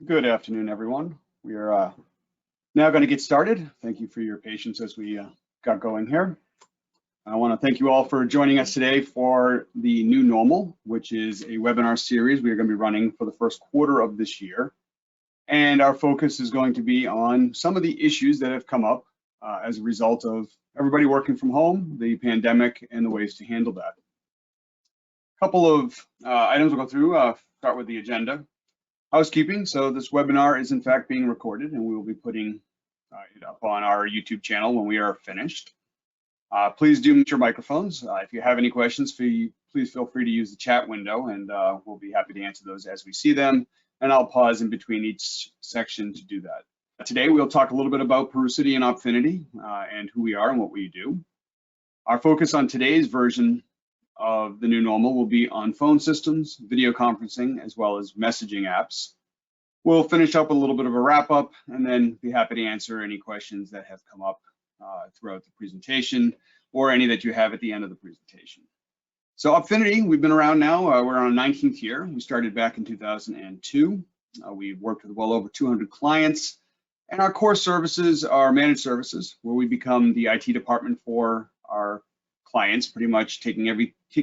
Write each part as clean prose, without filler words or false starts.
Good afternoon, everyone. We are now going to get started. Thank you for your patience as we got going here. I want to thank you all for joining us today for the new normal, which is a webinar series we are going to be running for the first quarter of this year. And our focus is going to be on some of the issues that have come up as a result of everybody working from home, the pandemic, and the ways to handle that. A couple of items we'll go through, start with the agenda. Housekeeping, so this webinar is in fact being recorded and we will be putting it up on our YouTube channel when we are finished. Please do mute your microphones. If you have any questions, please feel free to use the chat window and we'll be happy to answer those as we see them. And I'll pause in between each section to do that. Today we'll talk a little bit about Perucity and Opfinity and who we are and what we do. Our focus on today's version of the new normal will be on phone systems, video conferencing, as well as messaging apps. We'll finish up with a little bit of a wrap up and then be happy to answer any questions that have come up throughout the presentation or any that you have at the end of the presentation. So Opfinity, we've been around now, we're on our 19th year. We started back in 2002. We've worked with well over 200 clients, and our core services are managed services, where we become the IT department for our clients, pretty much taking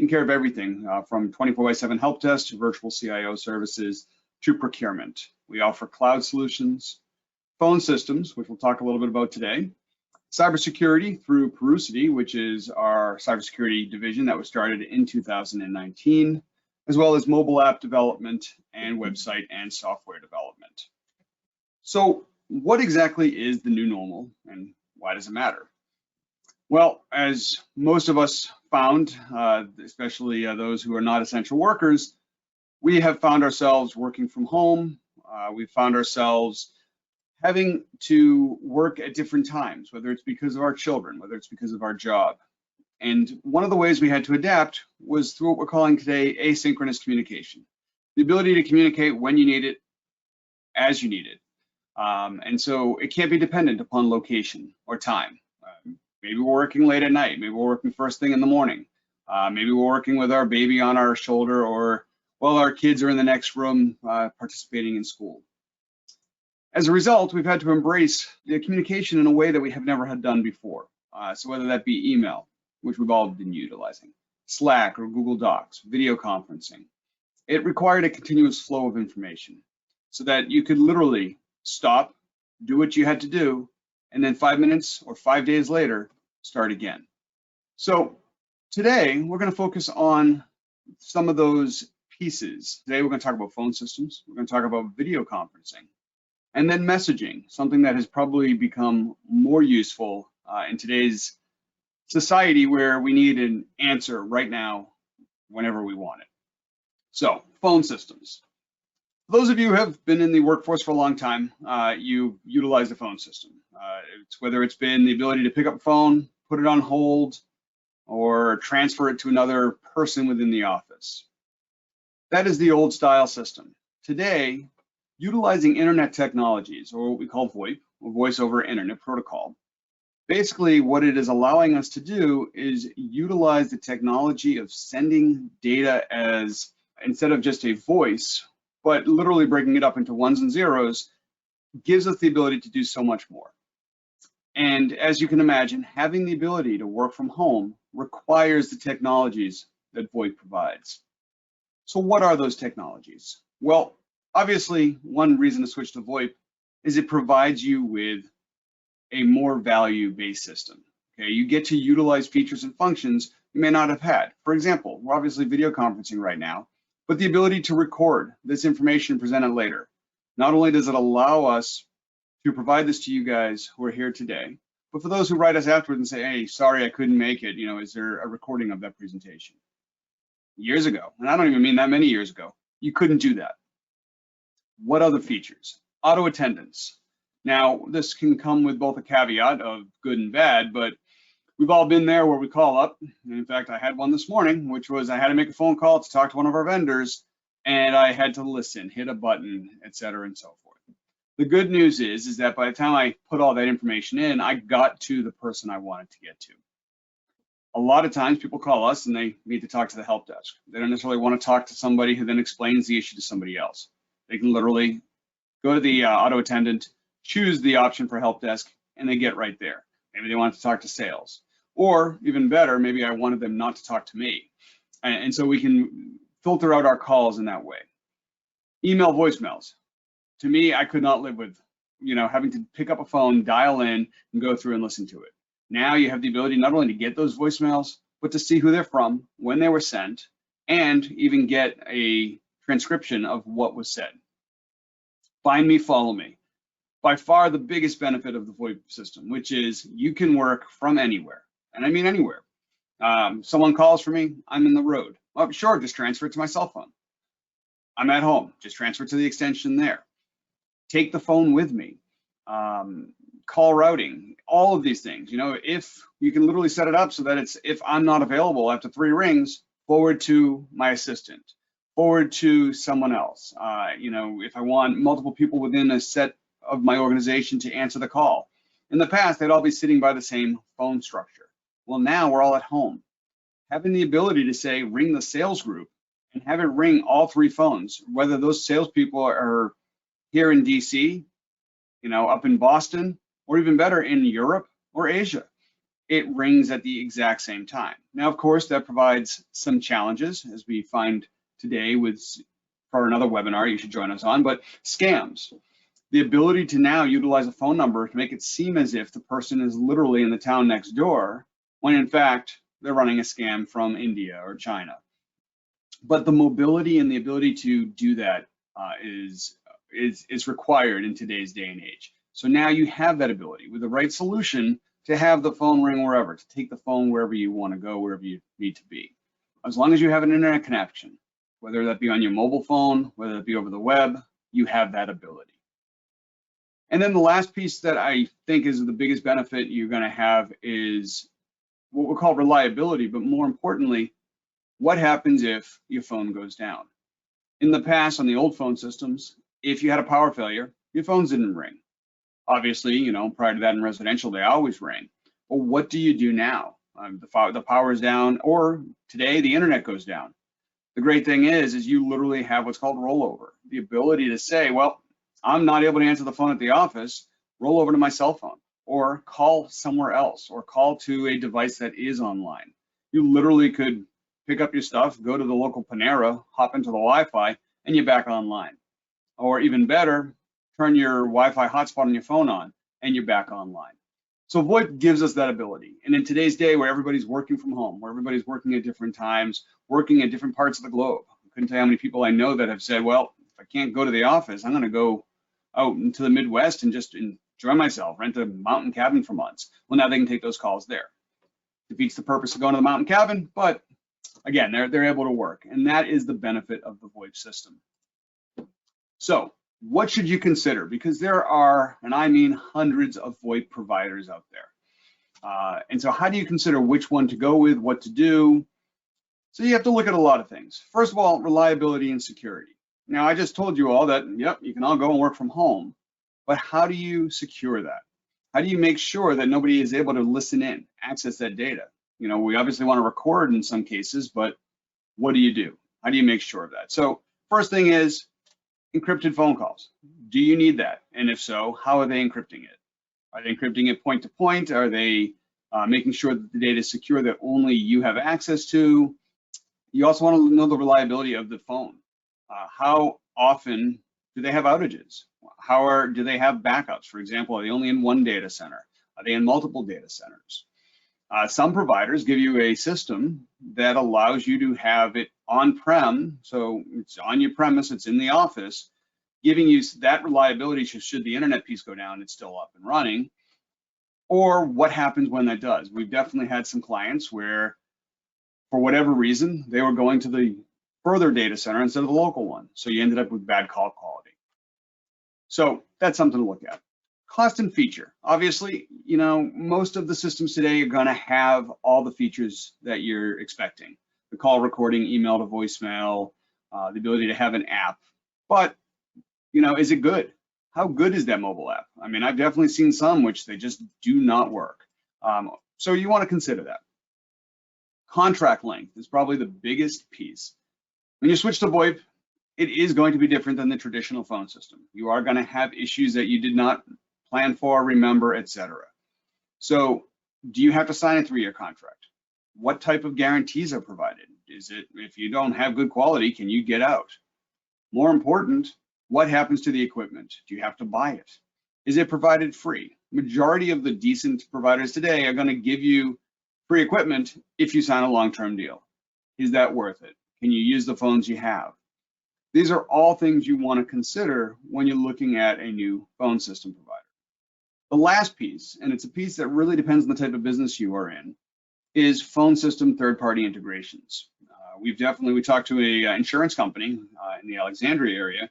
care of everything from 24/7 help desk to virtual CIO services to procurement. We offer cloud solutions, phone systems, which we'll talk a little bit about today, cybersecurity through Perucity, which is our cybersecurity division that was started in 2019, as well as mobile app development and website and software development. So what exactly is the new normal and why does it matter? Well, as most of us found, especially those who are not essential workers, we have found ourselves working from home. We've found ourselves having to work at different times, whether it's because of our children, whether it's because of our job. And one of the ways we had to adapt was through what we're calling today asynchronous communication, the ability to communicate when you need it, as you need it. And so it can't be dependent upon location or time. Maybe we're working late at night. Maybe we're working first thing in the morning. Maybe we're working with our baby on our shoulder, or while our kids are in the next room participating in school. As a result, we've had to embrace the communication in a way that we have never had done before. So whether that be email, which we've all been utilizing, Slack or Google Docs, video conferencing, it required a continuous flow of information so that you could literally stop, do what you had to do, and then 5 minutes or 5 days later, start again. So today, we're going to focus on some of those pieces. Today, we're going to talk about phone systems. We're going to talk about video conferencing. And then messaging, something that has probably become more useful in today's society where we need an answer right now, whenever we want it. So phone systems. For those of you who have been in the workforce for a long time, you utilize the phone system. Whether it's been the ability to pick up a phone, put it on hold, or transfer it to another person within the office. That is the old style system. Today, utilizing internet technologies, or what we call VoIP, or Voice over Internet Protocol, basically what it is allowing us to do is utilize the technology of sending data as, instead of just a voice, but literally breaking it up into ones and zeros, gives us the ability to do so much more. And as you can imagine, having the ability to work from home requires the technologies that VoIP provides. So what are those technologies? Well, obviously, one reason to switch to VoIP is it provides you with a more value-based system. Okay, you get to utilize features and functions you may not have had. For example, we're obviously video conferencing right now, but the ability to record this information presented later. Not only does it allow us to provide this to you guys who are here today, but for those who write us afterwards and say, hey, sorry, I couldn't make it, is there a recording of that presentation? Years ago, and I don't even mean that many years ago, you couldn't do that. What other features? Auto attendance. Now, this can come with both a caveat of good and bad, but we've all been there where we call up. And in fact, I had one this morning, which was I had to make a phone call to talk to one of our vendors, and I had to listen, hit a button, et cetera, and so forth. The good news is that by the time I put all that information in, I got to the person I wanted to get to. A lot of times people call us and they need to talk to the help desk. They don't necessarily want to talk to somebody who then explains the issue to somebody else. They can literally go to the auto attendant, choose the option for help desk, and they get right there. Maybe they want to talk to sales, or even better, maybe I wanted them not to talk to me. And so we can filter out our calls in that way. Email voicemails. To me, I could not live with, having to pick up a phone, dial in, and go through and listen to it. Now you have the ability not only to get those voicemails, but to see who they're from, when they were sent, and even get a transcription of what was said. Find me, follow me. By far the biggest benefit of the VoIP system, which is you can work from anywhere, and I mean anywhere. Someone calls for me, I'm in the road. Oh, sure, just transfer it to my cell phone. I'm at home, just transfer it to the extension there. Take the phone with me. Call routing, all of these things. If you can literally set it up so that it's, if I'm not available after 3 rings, forward to my assistant, forward to someone else. If I want multiple people within a set of my organization to answer the call. In the past, they'd all be sitting by the same phone structure. Well, now we're all at home. Having the ability to say, ring the sales group and have it ring all 3 phones, whether those salespeople are here in DC, up in Boston, or even better in Europe or Asia. It rings at the exact same time. Now, of course, that provides some challenges, as we find today for another webinar you should join us on, but scams. The ability to now utilize a phone number to make it seem as if the person is literally in the town next door, when in fact, they're running a scam from India or China. But the mobility and the ability to do that is required in today's day and age. So now you have that ability with the right solution to have the phone ring wherever, to take the phone wherever you want to go, wherever you need to be. As long as you have an internet connection, whether that be on your mobile phone, whether it be over the web, you have that ability. And then the last piece that I think is the biggest benefit you're going to have is what we call reliability, but more importantly, what happens if your phone goes down? In the past, on the old phone systems, if you had a power failure, your phones didn't ring. Obviously, prior to that in residential, they always rang. Well, what do you do now? The power is down, or today the internet goes down. The great thing is you literally have what's called rollover, the ability to say, well, I'm not able to answer the phone at the office, roll over to my cell phone, or call somewhere else, or call to a device that is online. You literally could pick up your stuff, go to the local Panera, hop into the Wi-Fi, and you're back online. Or even better, turn your Wi-Fi hotspot on your phone on, and you're back online. So VoIP gives us that ability. And in today's day where everybody's working from home, where everybody's working at different times, working at different parts of the globe, I couldn't tell you how many people I know that have said, well, if I can't go to the office, I'm going to go out into the Midwest and just enjoy myself, rent a mountain cabin for months. Well, now they can take those calls there. Defeats the purpose of going to the mountain cabin, but again, they're able to work. And that is the benefit of the VoIP system. So what should you consider? Because there are, and I mean hundreds of VoIP providers out there. And so how do you consider which one to go with, what to do? So you have to look at a lot of things. First of all, reliability and security. Now, I just told you all that, yep, you can all go and work from home, but how do you secure that? How do you make sure that nobody is able to listen in, access that data? We obviously want to record in some cases, but what do you do? How do you make sure of that? So first thing is encrypted phone calls. Do you need that? And if so, how are they encrypting it? Are they encrypting it point to point? Are they making sure that the data is secure that only you have access to? You also want to know the reliability of the phone. How often do they have outages? Do they have backups? For example, are they only in one data center? Are they in multiple data centers? Some providers give you a system that allows you to have it on-prem, so it's on your premise, it's in the office, giving you that reliability should the internet piece go down, it's still up and running. Or what happens when that does? We've definitely had some clients where, for whatever reason, they were going to the further data center instead of the local one, so you ended up with bad call quality. So that's something to look at. Cost and feature. Obviously, most of the systems today are going to have all the features that you're expecting. The call recording, email to voicemail, the ability to have an app. But, is it good? How good is that mobile app? I mean, I've definitely seen some which they just do not work. So you want to consider that. Contract length is probably the biggest piece. When you switch to VoIP, it is going to be different than the traditional phone system. You are going to have issues that you did not plan for, remember, etc. So do you have to sign a 3-year contract? What type of guarantees are provided? Is it, if you don't have good quality, can you get out? More important, what happens to the equipment? Do you have to buy it? Is it provided free? Majority of the decent providers today are going to give you free equipment if you sign a long-term deal. Is that worth it? Can you use the phones you have? These are all things you want to consider when you're looking at a new phone system provider. The last piece, and it's a piece that really depends on the type of business you are in, is phone system third-party integrations. We talked to a insurance company in the Alexandria area,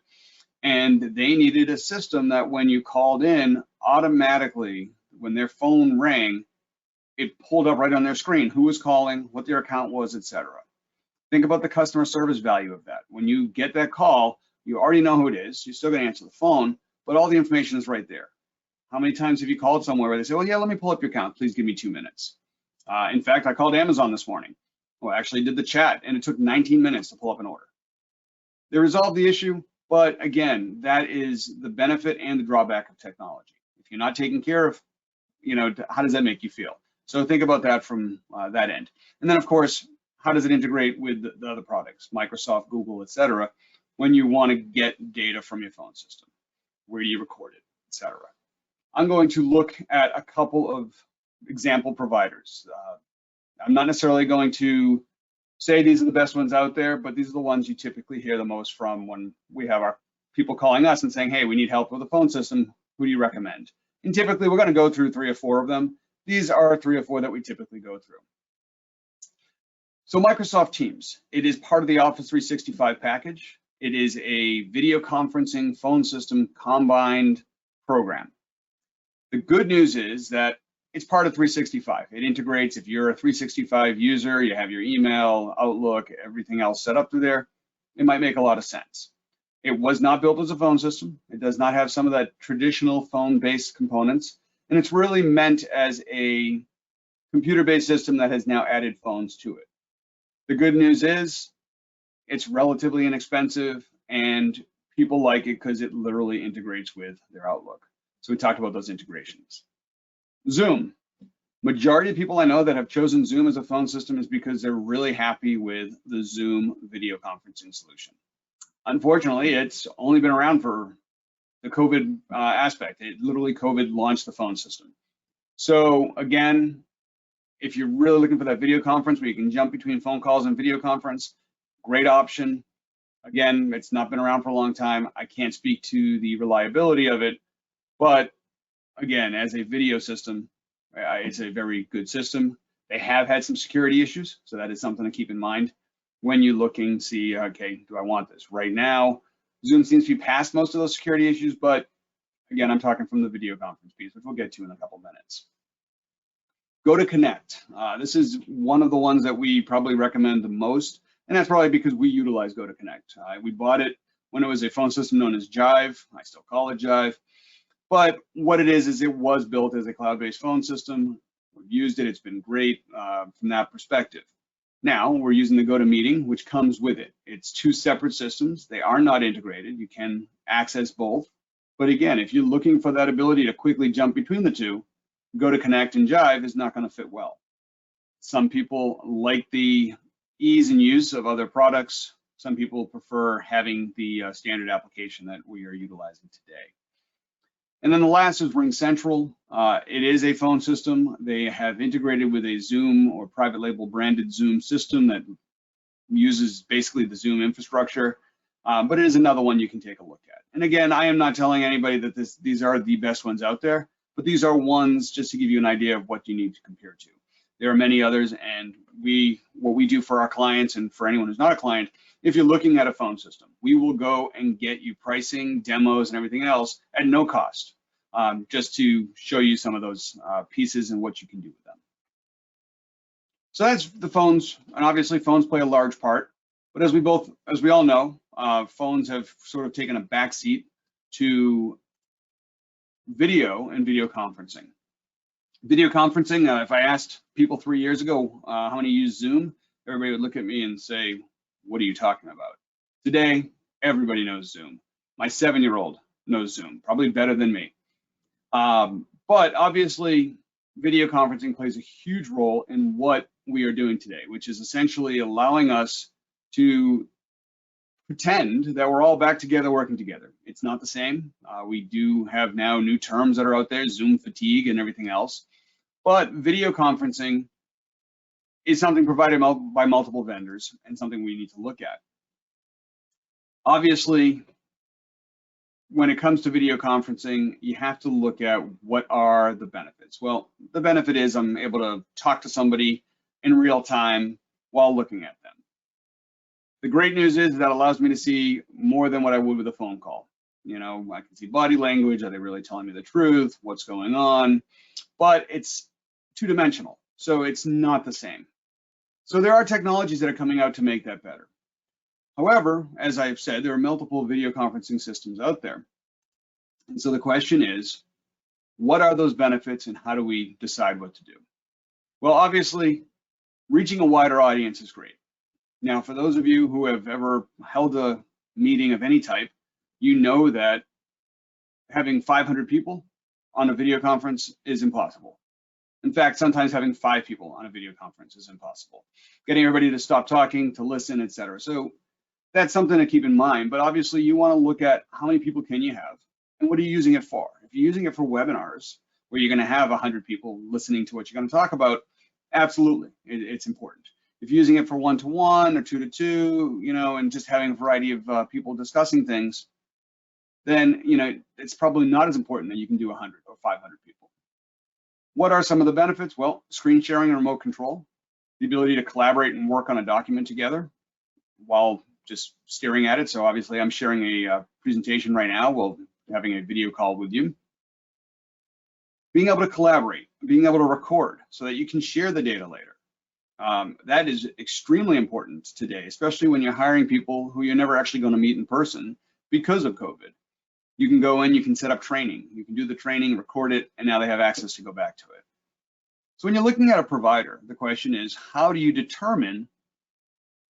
and they needed a system that when you called in, automatically, when their phone rang, it pulled up right on their screen who was calling, what their account was, etc. Think about the customer service value of that. When you get that call, you already know who it is. You're still going to answer the phone, but all the information is right there. How many times have you called somewhere where they say, well, yeah, let me pull up your account. Please give me 2 minutes. In fact, I called Amazon this morning. Well, I actually did the chat, and it took 19 minutes to pull up an order. They resolved the issue, but again, that is the benefit and the drawback of technology. If you're not taken care of, how does that make you feel? So think about that from that end. And then, of course, how does it integrate with the other products, Microsoft, Google, etc., when you want to get data from your phone system? Where do you record it, etc.? I'm going to look at a couple of example providers. I'm not necessarily going to say these are the best ones out there, but these are the ones you typically hear the most from when we have our people calling us and saying, hey, we need help with a phone system. Who do you recommend? And typically we're going to go through 3 or 4 of them. These are 3 or 4 that we typically go through. So Microsoft Teams, it is part of the Office 365 package. It is a video conferencing phone system combined program. The good news is that it's part of 365. It integrates, if you're a 365 user, you have your email, Outlook, everything else set up through there, it might make a lot of sense. It was not built as a phone system. It does not have some of that traditional phone-based components, and it's really meant as a computer-based system that has now added phones to it. The good news is it's relatively inexpensive, and people like it because it literally integrates with their Outlook. So we talked about those integrations. Zoom. Majority of people I know that have chosen Zoom as a phone system is because they're really happy with the Zoom video conferencing solution. Unfortunately, it's only been around for the COVID aspect. COVID launched the phone system. So again, if you're really looking for that video conference where you can jump between phone calls and video conference, great option. Again, it's not been around for a long time. I can't speak to the reliability of it, but again, as a video system, it's a very good system. They have had some security issues, so that is something to keep in mind when you're looking, see, okay, do I want this? Right now, Zoom seems to be past most of those security issues, but again, I'm talking from the video conference piece, which we'll get to in a couple minutes. GoToConnect. This is one of the ones that we probably recommend the most, and that's probably because we utilize GoToConnect. We bought it when it was a phone system known as Jive. I still call it Jive. But what it is it was built as a cloud-based phone system. We've used it, it's been great from that perspective. Now we're using the GoToMeeting, which comes with it. It's 2 separate systems. They are not integrated. You can access both. But again, if you're looking for that ability to quickly jump between the 2, GoToConnect and Jive is not going to fit well. Some people like the ease and use of other products. Some people prefer having the standard application that we are utilizing today. And then the last is RingCentral. It is a phone system. They have integrated with a Zoom or private label branded Zoom system that uses basically the Zoom infrastructure, but it is another one you can take a look at. And again, I am not telling anybody that these are the best ones out there, but these are ones just to give you an idea of what you need to compare to. There are many others, and what we do for our clients and for anyone who's not a client, if you're looking at a phone system, we will go and get you pricing, demos, and everything else at no cost, just to show you some of those pieces and what you can do with them. So that's the phones, and obviously phones play a large part, but as we all know, phones have sort of taken a backseat to video and video conferencing. Video conferencing, if I asked people 3 years ago how many use Zoom, everybody would look at me and say, what are you talking about? Today, Everybody knows Zoom. My 7-year-old knows Zoom, probably better than me. But obviously, video conferencing plays a huge role in what we are doing today, which is essentially allowing us to pretend that we're all back together working together. It's not the same. We do have now new terms that are out there, Zoom fatigue and everything else. But video conferencing is something provided by multiple vendors and something we need to look at. Obviously, when it comes to video conferencing, you have to look at what are the benefits. Well, the benefit is I'm able to talk to somebody in real time while looking at them. The great news is that allows me to see more than what I would with a phone call. You know, I can see body language. Are they really telling me the truth? What's going on? But it's two-dimensional, so it's not the same. So there are technologies that are coming out to make that better. However, as I've said, there are multiple video conferencing systems out there. And so the question is, what are those benefits and how do we decide what to do? Well, obviously, reaching a wider audience is great. Now, for those of you who have ever held a meeting of any type, you know that having 500 people on a video conference is impossible. In fact, sometimes having 5 people on a video conference is impossible. Getting everybody to stop talking, to listen, etc. So that's something to keep in mind, but obviously you want to look at how many people can you have and what are you using it for? If you're using it for webinars where you're going to have 100 people listening to what you're going to talk about, absolutely, it's important. If you're using it for 1-to-1 or 2-to-2, you know, and just having a variety of people discussing things, then, you know, it's probably not as important that you can do 100 or 500 people. What are some of the benefits? Well, screen sharing and remote control, the ability to collaborate and work on a document together while just staring at it. So obviously I'm sharing a presentation right now while having a video call with you. Being able to collaborate, being able to record so that you can share the data later. That is extremely important today, especially when you're hiring people who you're never actually going to meet in person because of COVID. You can go in, you can set up training, you can do the training, record it, and now they have access to go back to it. So when you're looking at a provider, the question is, how do you determine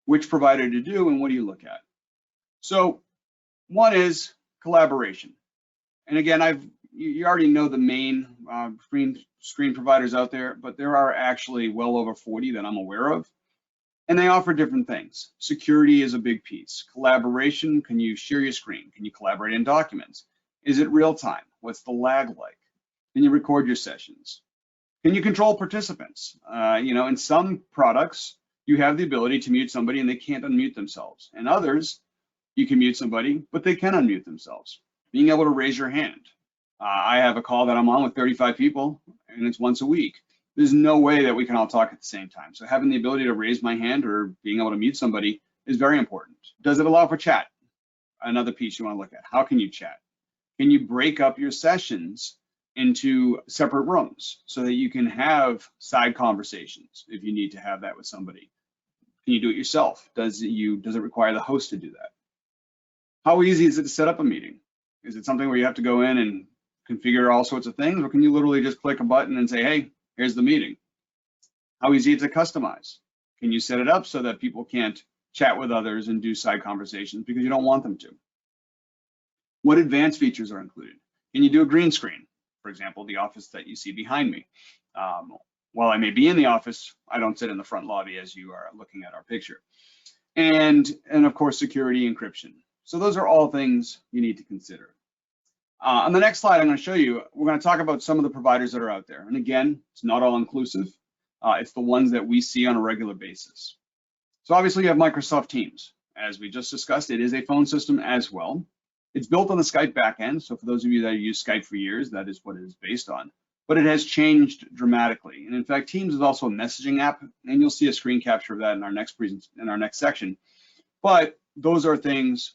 which provider to do and what do you look at? So one is collaboration. And again, you already know the main screen providers out there, but there are actually well over 40 that I'm aware of. And they offer different things. Security is a big piece. Collaboration, can you share your screen? Can you collaborate in documents? Is it real time? What's the lag like? Can you record your sessions? Can you control participants? You know, in some products, you have the ability to mute somebody and they can't unmute themselves. And others, you can mute somebody, but they can unmute themselves. Being able to raise your hand. I have a call that I'm on with 35 people and it's once a week. There's no way that we can all talk at the same time. So having the ability to raise my hand or being able to mute somebody is very important. Does it allow for chat? Another piece you want to look at. How can you chat? Can you break up your sessions into separate rooms so that you can have side conversations if you need to have that with somebody? Can you do it yourself? Does it require the host to do that? How easy is it to set up a meeting? Is it something where you have to go in and configure all sorts of things, or can you literally just click a button and say, hey, here's the meeting? How easy is it to customize? Can you set it up so that people can't chat with others and do side conversations because you don't want them to? What advanced features are included? Can you do a green screen? For example, the office that you see behind me. While I may be in the office, I don't sit in the front lobby as you are looking at our picture. And of course, security encryption. So those are all things you need to consider. On the next slide, I'm going to show you, we're going to talk about some of the providers that are out there. And again, it's not all inclusive. It's the ones that we see on a regular basis. So obviously you have Microsoft Teams. As we just discussed, it is a phone system as well. It's built on the Skype backend. So for those of you that have used Skype for years, that is what it is based on. But it has changed dramatically. And in fact, Teams is also a messaging app, and you'll see a screen capture of that in our next section. But those are things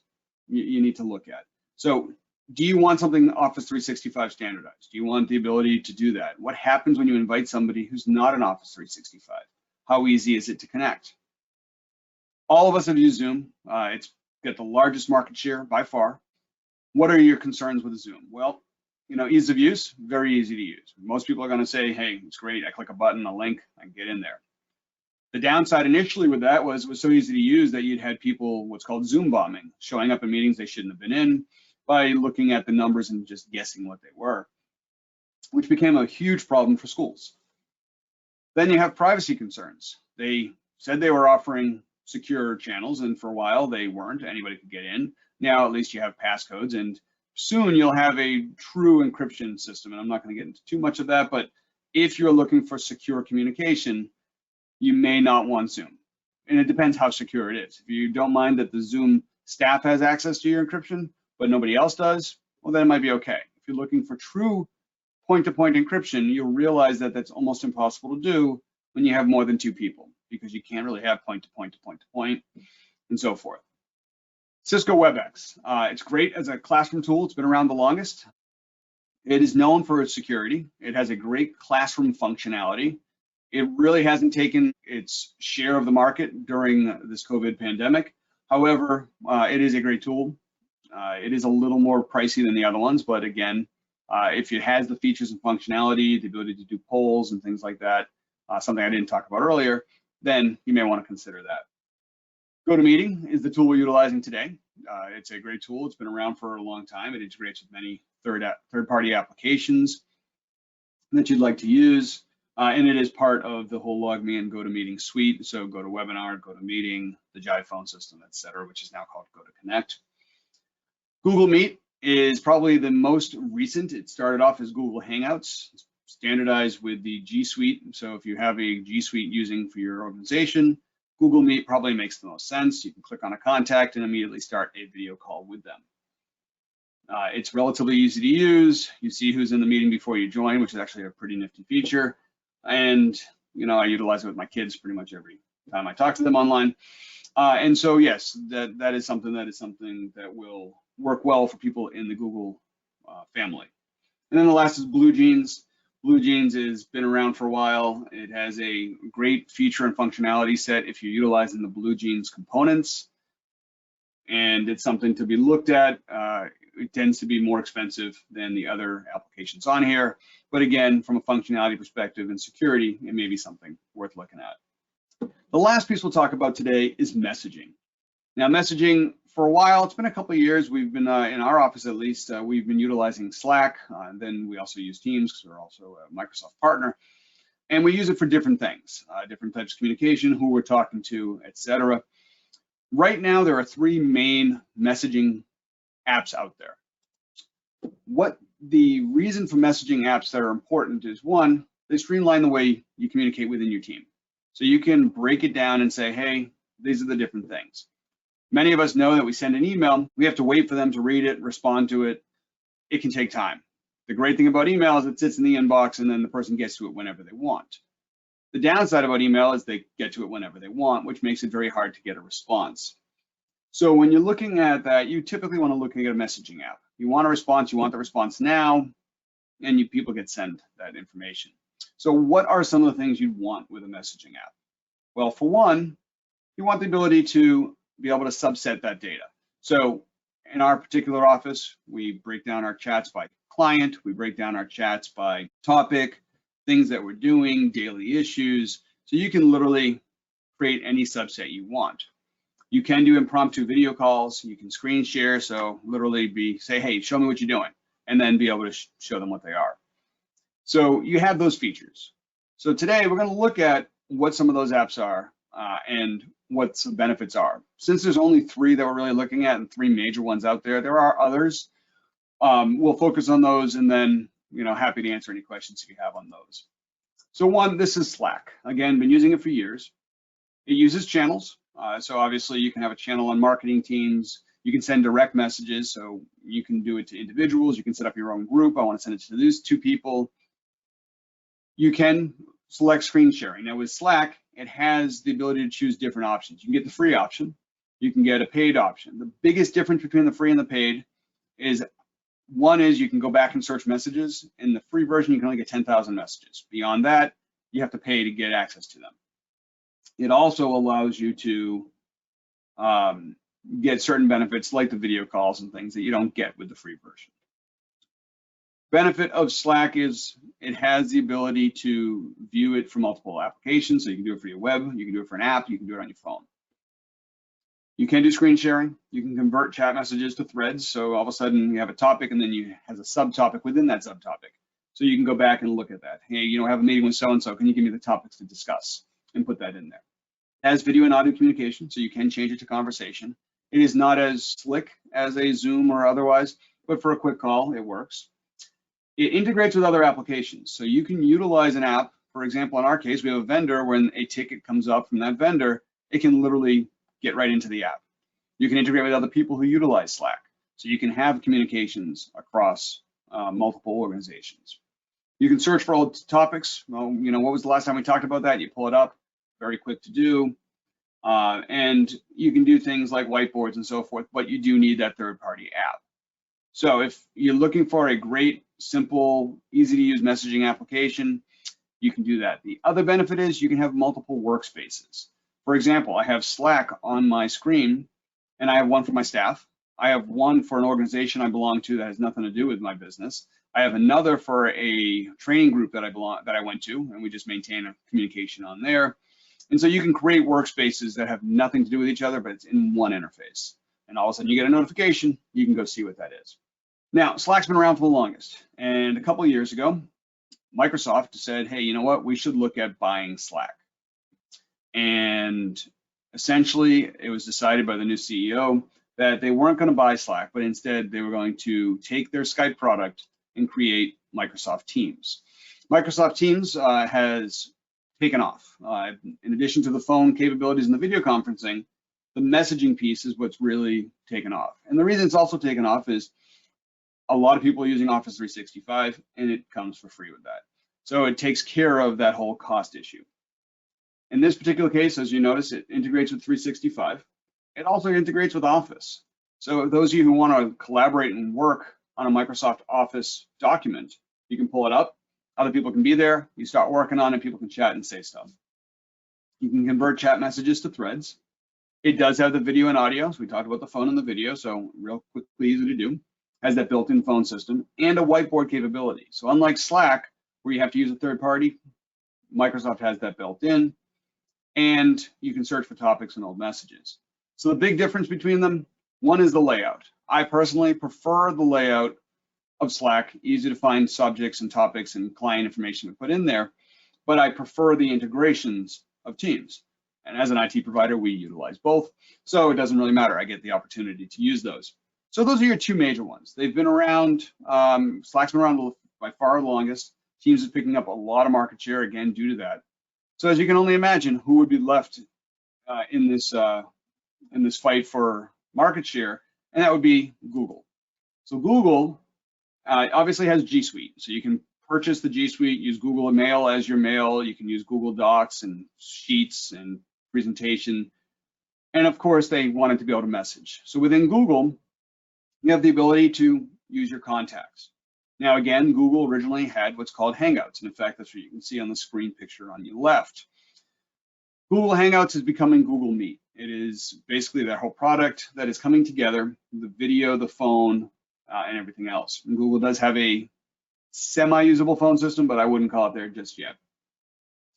you need to look at. So do you want something Office 365 standardized? Do you want the got to do that? What happens when you invite somebody who's not an Office 365? How easy is it to connect? All of us have used Zoom. It's got the largest market share by far. What are your concerns with Zoom? Well, you know, ease of use, very easy to use. Most people are going to say, hey, it's great. I click a button, a link, I can get in there. The downside initially with that was it was so easy to use that you'd had people what's called Zoom bombing, showing up in meetings they shouldn't have been in by looking at the numbers and just guessing what they were, which became a huge problem for schools. Then you have privacy concerns. They said they were offering secure channels, and for a while they weren't. Anybody could get in. Now at least you have passcodes, and soon you'll have a true encryption system. And I'm not going to get into too much of that, but if you're looking for secure communication, you may not want Zoom. And it depends how secure it is. If you don't mind that the Zoom staff has access to your encryption, but nobody else does, well, then it might be okay. If you're looking for true point-to-point encryption, you'll realize that that's almost impossible to do when you have more than 2 people, because you can't really have point-to-point to point-to-point and so forth. Cisco WebEx. It's great as a classroom tool. It's been around the longest. It is known for its security. It has a great classroom functionality. It really hasn't taken its share of the market during this COVID pandemic. However, it is a great tool. It is a little more pricey than the other ones, but again, if it has the features and functionality, the ability to do polls and things like that, something I didn't talk about earlier, then you may want to consider that. GoToMeeting is the tool we're utilizing today. It's a great tool. It's been around for a long time. It integrates with many third-party applications that you'd like to use, and it is part of the whole LogMe and GoToMeeting suite. So GoToWebinar, GoToMeeting, the Jive phone system, et cetera, which is now called GoToConnect. Google Meet is probably the most recent. It started off as Google Hangouts. It's standardized with the G Suite. So if you have a G Suite using for your organization, Google Meet probably makes the most sense. You can click on a contact and immediately start a video call with them. It's relatively easy to use. You see who's in the meeting before you join, which is actually a pretty nifty feature. And I utilize it with my kids pretty much every time I talk to them online. And so yes, that is something that will work well for people in the Google family. And then the last is BlueJeans. BlueJeans has been around for a while. It has a great feature and functionality set if you're utilizing the BlueJeans components, and it's something to be looked at. It tends to be more expensive than the other applications on here, but again, from a functionality perspective and security, it may be something worth looking at. The last piece we'll talk about today is messaging. Now, messaging, for a while, it's been a couple of years, we've been, in our office at least, we've been utilizing Slack, and then we also use Teams because we're also a Microsoft partner, and we use it for different things, different types of communication, who we're talking to, etc. Right now, there are 3 main messaging apps out there. What the reason for messaging apps that are important is, one, they streamline the way you communicate within your team. So you can break it down and say, hey, these are the different things. Many of us know that we send an email, we have to wait for them to read it, respond to it. It can take time. The great thing about email is it sits in the inbox and then the person gets to it whenever they want. The downside about email is they get to it whenever they want, which makes it very hard to get a response. So when you're looking at that, you typically want to look at a messaging app. You want a response, you want the response now, and people get sent that information. So what are some of the things you'd want with a messaging app? Well, for one, you want the ability to be able to subset that data. So in our particular office, we break down our chats by client, we break down our chats by topic, things that we're doing, daily issues. So you can literally create any subset you want. You can do impromptu video calls, you can screen share, so literally say, hey, show me what you're doing, and then be able to show them what they are. So you have those features. So today we're going to look at what some of those apps are and what some benefits are. Since there's only 3 that we're really looking at and 3 major ones out there, there are others. We'll focus on those, and then happy to answer any questions if you have on those. So one, this is Slack. Again, been using it for years. It uses channels. So obviously you can have a channel on marketing teams. You can send direct messages. So you can do it to individuals. You can set up your own group. I want to send it to these 2 people. You can select screen sharing. Now with Slack, it has the ability to choose different options. You can get the free option. You can get a paid option. The biggest difference between the free and the paid is, one is you can go back and search messages. In the free version, you can only get 10,000 messages. Beyond that, you have to pay to get access to them. It also allows you to get certain benefits like the video calls and things that you don't get with the free version. Benefit of Slack is it has the ability to view it from multiple applications. So you can do it for your web, you can do it for an app, you can do it on your phone. You can do screen sharing. You can convert chat messages to threads. So all of a sudden you have a topic and then you have a subtopic within that subtopic. So you can go back and look at that. Hey, you know, have a meeting with so-and-so. Can you give me the topics to discuss and put that in there? It has video and audio communication, so you can change it to conversation. It is not as slick as a Zoom or otherwise, but for a quick call, it works. It integrates with other applications. So you can utilize an app. For example, in our case, we have a vendor. When a ticket comes up from that vendor, it can literally get right into the app. You can integrate with other people who utilize Slack. So you can have communications across multiple organizations. You can search for old topics. Well, you know, what was the last time we talked about that? You pull it up, very quick to do. And you can do things like whiteboards and so forth, but you do need that third-party app. So if you're looking for a great, simple, easy to use messaging application, you can do that. The other benefit is you can have multiple workspaces. For example, I have Slack on my screen, and I have one for my staff. I have one for an organization I belong to that has nothing to do with my business. I have another for a training group that I went to, and we just maintain a communication on there. And so you can create workspaces that have nothing to do with each other, but it's in one interface. And all of a sudden you get a notification, you can go see what that is. Now, Slack's been around for the longest. And a couple of years ago, Microsoft said, hey, you know what? We should look at buying Slack. And essentially, it was decided by the new CEO that they weren't going to buy Slack, but instead they were going to take their Skype product and create Microsoft Teams. Microsoft Teams has taken off. In addition to the phone capabilities and the video conferencing, the messaging piece is what's really taken off. And the reason it's also taken off is a lot of people are using Office 365 and it comes for free with that. So it takes care of that whole cost issue. In this particular case, as you notice, it integrates with 365. It also integrates with Office. So those of you who want to collaborate and work on a Microsoft Office document, you can pull it up. Other people can be there. You start working on it, people can chat and say stuff. You can convert chat messages to threads. It does have the video and audio. So we talked about the phone and the video, so real quickly easy to do. Has that built-in phone system and a whiteboard capability. So unlike Slack, where you have to use a third party, Microsoft has that built in, and you can search for topics and old messages. So the big difference between them, one is the layout. I personally prefer the layout of Slack, easy to find subjects and topics and client information to put in there, but I prefer the integrations of Teams. And as an IT provider, we utilize both, so it doesn't really matter. I get the opportunity to use those. So those are your two major ones. They've been around, Slack's been around by far the longest. Teams is picking up a lot of market share, again, due to that. So as you can only imagine, who would be left in this fight for market share, and that would be Google. So Google obviously has G Suite, so you can purchase the G Suite, use Google Mail as your mail, you can use Google Docs and Sheets and presentation, and of course they wanted to be able to message. So within Google, you have the ability to use your contacts. Now again, Google originally had what's called Hangouts, and in fact that's what you can see on the screen picture on your left. Google Hangouts is becoming Google Meet. It is basically that whole product that is coming together, the video, the phone, and everything else. And Google does have a semi-usable phone system, but I wouldn't call it there just yet.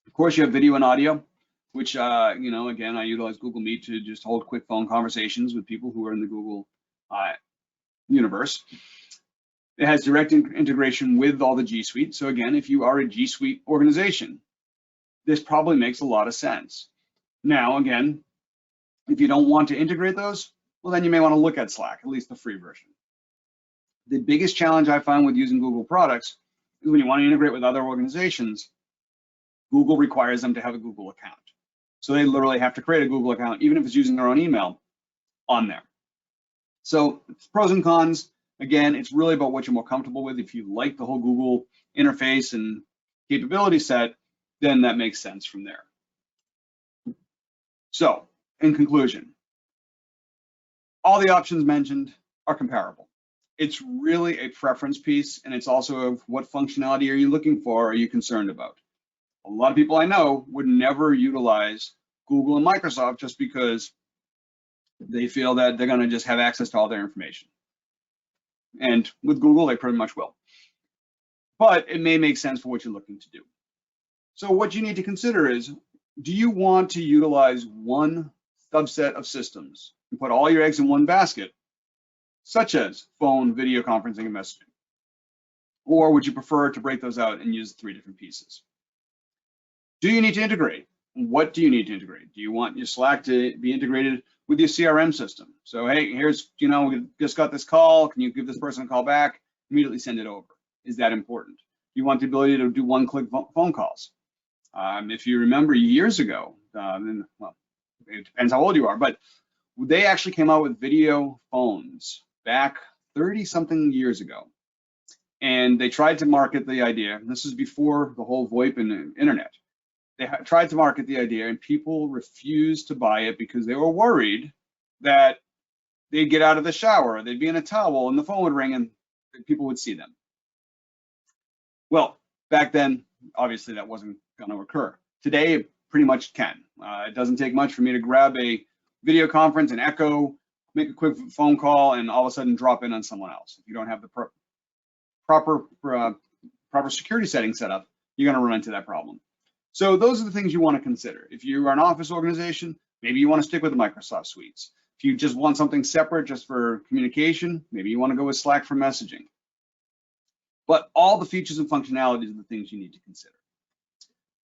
Of course, you have video and audio, which, you know, again, I utilize Google Meet to just hold quick phone conversations with people who are in the Google universe. It has direct integration with all the G Suite. So again, if you are a G Suite organization, this probably makes a lot of sense. Now, again, if you don't want to integrate those, well, then you may want to look at Slack, at least the free version. The biggest challenge I find with using Google products is when you want to integrate with other organizations, Google requires them to have a Google account. So they literally have to create a Google account, even if it's using their own email, on there. So it's pros and cons. Again, it's really about what you're more comfortable with. If you like the whole Google interface and capability set, then that makes sense from there. So, in conclusion, all the options mentioned are comparable. It's really a preference piece, and it's also of what functionality are you looking for, are you concerned about? A lot of people I know would never utilize Google and Microsoft just because they feel that they're going to just have access to all their information. And with Google, they pretty much will. but it may make sense for what you're looking to do. So what you need to consider is, do you want to utilize one subset of systems and put all your eggs in one basket, such as phone, video conferencing, and messaging? Or would you prefer to break those out and use 3 different pieces? Do you need to integrate? What do you need to integrate? Do you want your Slack to be integrated with your CRM system? So, hey, here's, we just got this call. Can you give this person a call back? Immediately send it over. Is that important? Do you want the ability to do one-click phone calls? If you remember years ago, well, it depends how old you are, but they actually came out with video phones back 30-something years ago. And they tried to market the idea. This is before the whole VoIP and the internet. They tried to market the idea, and people refused to buy it because they were worried that they'd get out of the shower, they'd be in a towel, and the phone would ring, and people would see them. Well, back then, obviously, that wasn't going to occur. Today, it pretty much can. It doesn't take much for me to grab a video conference and echo, make a quick phone call, and all of a sudden drop in on someone else. If you don't have the proper security settings set up, you're going to run into that problem. So those are the things you want to consider. If you are an office organization, maybe you want to stick with the Microsoft suites. If you just want something separate just for communication, maybe you want to go with Slack for messaging. But all the features and functionalities are the things you need to consider.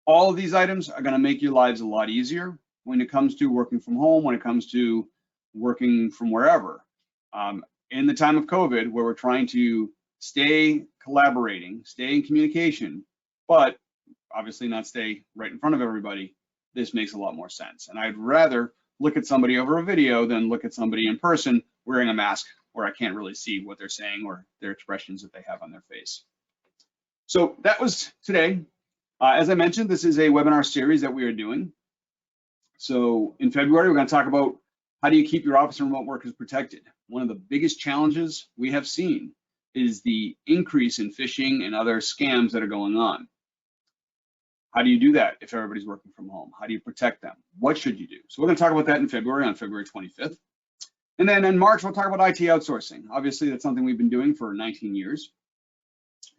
All of these items are going to make your lives a lot easier when it comes to working from home, when it comes to working from wherever. In the time of COVID, where we're trying to stay collaborating, stay in communication, but obviously not stay right in front of everybody, this makes a lot more sense. And I'd rather look at somebody over a video than look at somebody in person wearing a mask where I can't really see what they're saying or their expressions that they have on their face. So that was today. As I mentioned, this is a webinar series that we are doing. So in February, we're going to talk about how do you keep your office and remote workers protected. One of the biggest challenges we have seen is the increase in phishing and other scams that are going on. How do you do that if everybody's working from home? How do you protect them? What should you do? So we're going to talk about that in February, on February 25th. And then in March, we'll talk about IT outsourcing. Obviously, that's something we've been doing for 19 years.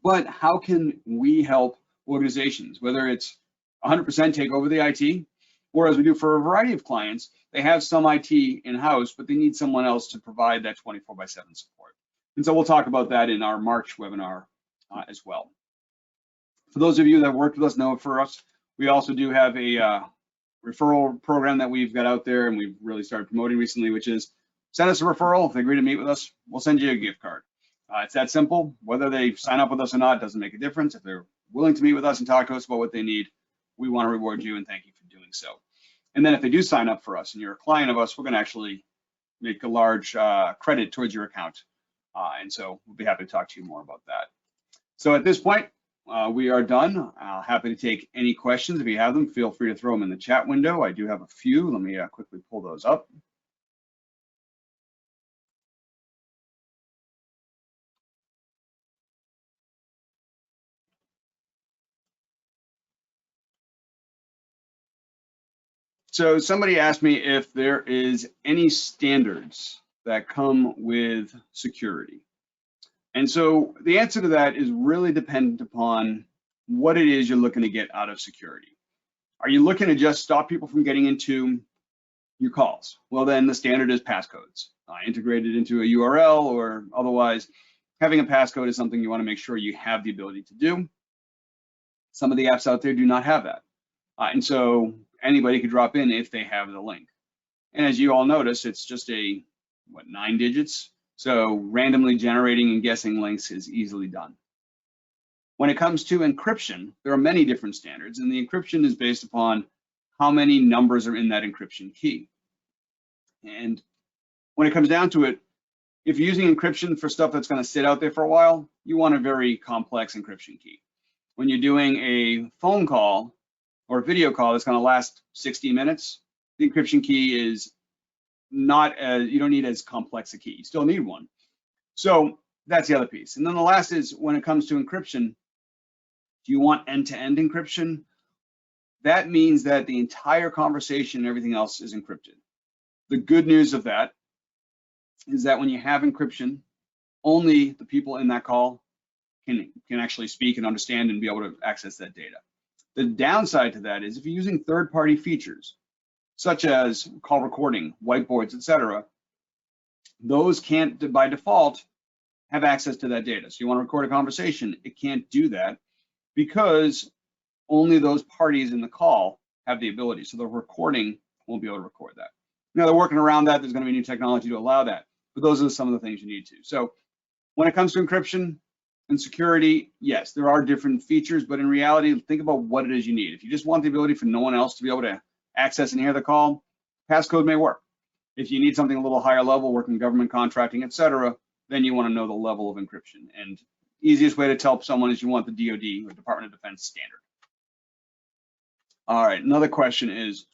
But how can we help organizations, whether it's 100% take over the IT, or as we do for a variety of clients, they have some IT in-house, but they need someone else to provide that 24/7 support. And so we'll talk about that in our March webinar as well. For those of you that worked with us, know for us, we also do have a referral program that we've got out there and we've really started promoting recently, which is send us a referral. If they agree to meet with us, we'll send you a gift card. It's that simple. Whether they sign up with us or not doesn't make a difference. If they're willing to meet with us and talk to us about what they need, we want to reward you and thank you for doing so. And then if they do sign up for us and you're a client of us, we're going to actually make a large credit towards your account. And so we'll be happy to talk to you more about that. So at this point, we are done. Happy to take any questions. If you have them, feel free to throw them in the chat window. I do have a few. Let me quickly pull those up. So somebody asked me if there is any standards that come with security. And so the answer to that is really dependent upon what it is you're looking to get out of security. Are you looking to just stop people from getting into your calls? Well, then the standard is passcodes, integrated into a URL or otherwise. Having a passcode is something you want to make sure you have the ability to do. Some of the apps out there do not have that. And so anybody could drop in if they have the link. And as you all notice, it's just 9 digits. So randomly generating and guessing links is easily done. When it comes to encryption, there are many different standards, and the encryption is based upon how many numbers are in that encryption key. And when it comes down to it, if you're using encryption for stuff that's going to sit out there for a while, you want a very complex encryption key. When you're doing a phone call or a video call that's going to last 60 minutes, the encryption key is not as, you don't need as complex a key. You still need one. So that's the other piece. And then the last is when it comes to encryption, do you want end-to-end encryption? That means that the entire conversation and everything else is encrypted. The good news of that is that when you have encryption, only the people in that call can actually speak and understand and be able to access that data. The downside to that is if you're using third-party features, such as call recording, whiteboards, etc., those can't, by default, have access to that data. So you want to record a conversation, it can't do that because only those parties in the call have the ability. So the recording won't be able to record that. Now they're working around that. There's going to be new technology to allow that, but those are some of the things you need to. So when it comes to encryption and security, yes, there are different features, but in reality, think about what it is you need. If you just want the ability for no one else to be able to access and hear the call, passcode may work. If you need something a little higher level, working government contracting, etc., then you want to know the level of encryption. And easiest way to tell someone is you want the DoD or Department of Defense standard. All right, another question is,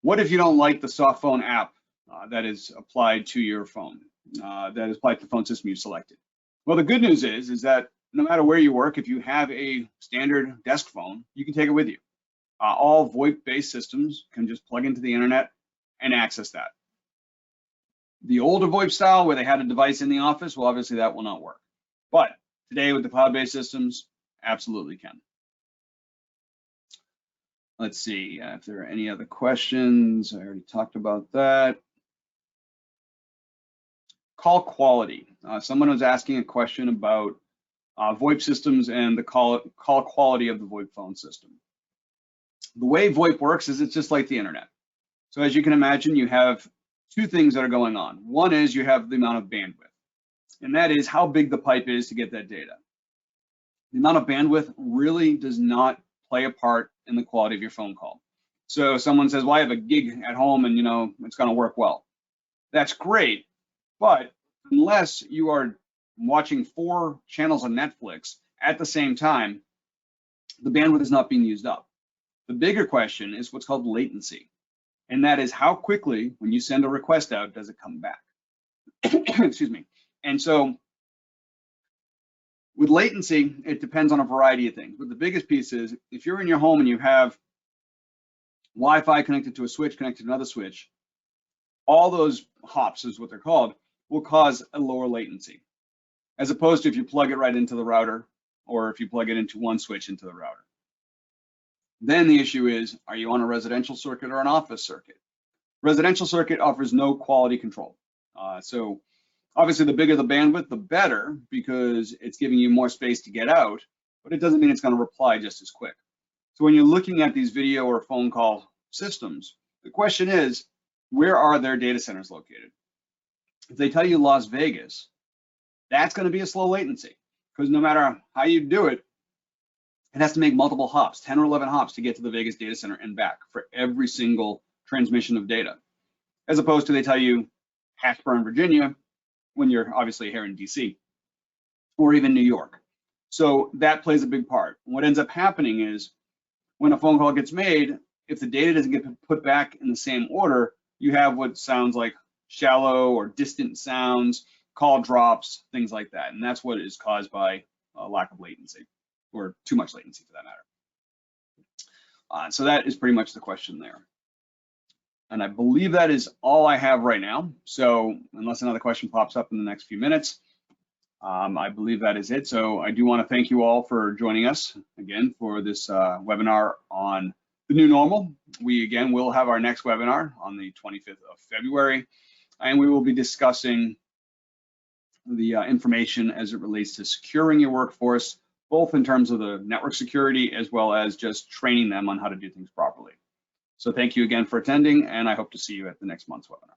what if you don't like the soft phone app that is applied to your phone, that is applied to the phone system you selected? Well, the good news is that no matter where you work, if you have a standard desk phone, you can take it with you. All VoIP-based systems can just plug into the internet and access that. The older VoIP style where they had a device in the office, well, obviously that will not work. But today with the cloud-based systems, absolutely can. Let's see if there are any other questions. I already talked about that. Call quality. Someone was asking a question about VoIP systems and the call quality of the VoIP phone system. The way VoIP works is it's just like the internet. So as you can imagine, you have two things that are going on. One is you have the amount of bandwidth, and that is how big the pipe is to get that data. The amount of bandwidth really does not play a part in the quality of your phone call. So someone says, well, I have a gig at home and it's going to work well. That's great, but unless you are watching 4 channels on Netflix at the same time, the bandwidth is not being used up. The bigger question is what's called latency. And that is how quickly, when you send a request out, does it come back? Excuse me. And so with latency, it depends on a variety of things. But the biggest piece is if you're in your home and you have Wi-Fi connected to a switch, connected to another switch, all those hops is what they're called, will cause a lower latency. As opposed to if you plug it right into the router or if you plug it into one switch into the router. Then the issue is, are you on a residential circuit or an office circuit? Residential circuit offers no quality control. So obviously the bigger the bandwidth, the better, because it's giving you more space to get out, but it doesn't mean it's going to reply just as quick. So when you're looking at these video or phone call systems, the question is, where are their data centers located? If they tell you Las Vegas, that's going to be a slow latency, because no matter how you do it, it has to make multiple hops, 10 or 11 hops to get to the Vegas data center and back for every single transmission of data. As opposed to they tell you Hatchburn, Virginia, when you're obviously here in DC, or even New York. So that plays a big part. What ends up happening is when a phone call gets made, if the data doesn't get put back in the same order, you have what sounds like shallow or distant sounds, call drops, things like that. And that's what is caused by a lack of latency, or too much latency for that matter. So that is pretty much the question there. And I believe that is all I have right now. So unless another question pops up in the next few minutes, I believe that is it. So I do want to thank you all for joining us again for this webinar on the new normal. We again will have our next webinar on the 25th of February, and we will be discussing the information as it relates to securing your workforce, both in terms of the network security as well as just training them on how to do things properly. So thank you again for attending, and I hope to see you at the next month's webinar.